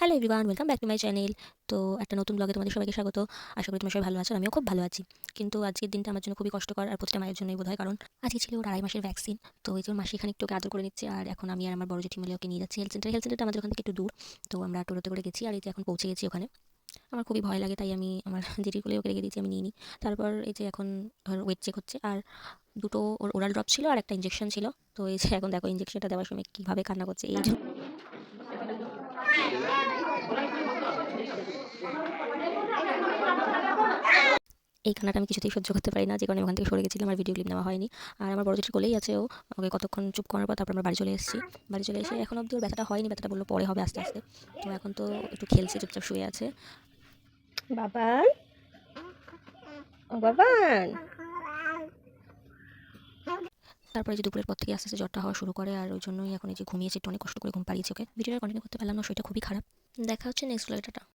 Hello everyone, welcome back to my channel. তো একটা নতুন ব্লগে তোমাদের সবাইকে স্বাগত। আশা করি তোমরা সবাই ভালো আছো, আমিও খুব ভালো আছি। কিন্তু আজকের দিনটা আমার জন্য খুবই কষ্টকর, আর প্রতিটা মায়ের জন্যই বোধহয়, কারণ আজকে ছিল ওর 2.5 মাসের ভ্যাকসিন। তো এই যে ওর মাসি এখানে একটু ওকে আদর করে নিচ্ছে, আর এখন আমি আর আমার বড় জেঠি মিলে ওকে নিয়ে যাচ্ছি হেলথ সেন্টারটা আমাদের ওখান থেকে একটু দূর। তো আমরা টোটোতে করে গেছি, আর এই যে এখন পৌঁছে গেছি ওখানে। আমার খুবই ভয় লাগে, তাই আমি আমার জেঠির কোলে ওকে রেখে দিয়েছি, আমি নিইনি। তারপর এই যে এখন ওর ওয়েট চেক হচ্ছে, আর দুটো ওর ওরাল ড্রপ ছিল আর একটা ইঞ্জেকশন ছিল। তো এই যে এখন দেখো ইঞ্জেকশনটা দেওয়ার সময় কীভাবে কান্না করছে এই। এই কান্নাটা আমি কিছুতেই সহ্য করতে পারি না, যে কারণে ওখান থেকে সরে গেছিলাম, আর ভিডিও ক্লিপ নেওয়া হয়নি। আর আমার বড় জেঠির কোলেই আছে ও। ওকে কতক্ষণ চুপ করার পর তারপর আমরা বাড়ি চলে এসেছি। বাড়ি চলে এসে এখন অবধি ওর ব্যথাটা হয়নি, ব্যথাটা বললো পরে হবে আস্তে আস্তে। তো এখন তো একটু খেলছে, চুপচাপ শুয়ে আছে। বাবান, ও বাবান। তারপরে যে দুপুরের পর থেকে আস্তে আস্তে জ্বরটা হওয়া শুরু করে, আর ওই জন্যই এখন এই যে ঘুমিয়েছে, একটু অনেক কষ্ট করে ঘুম পাড়িয়েছে ওকে। ভিডিওটা কন্টিনিউ করতে পারলাম না, শরীরটা খুবই খারাপ। দেখা হচ্ছে নেক্সট ব্লগে, টাটা।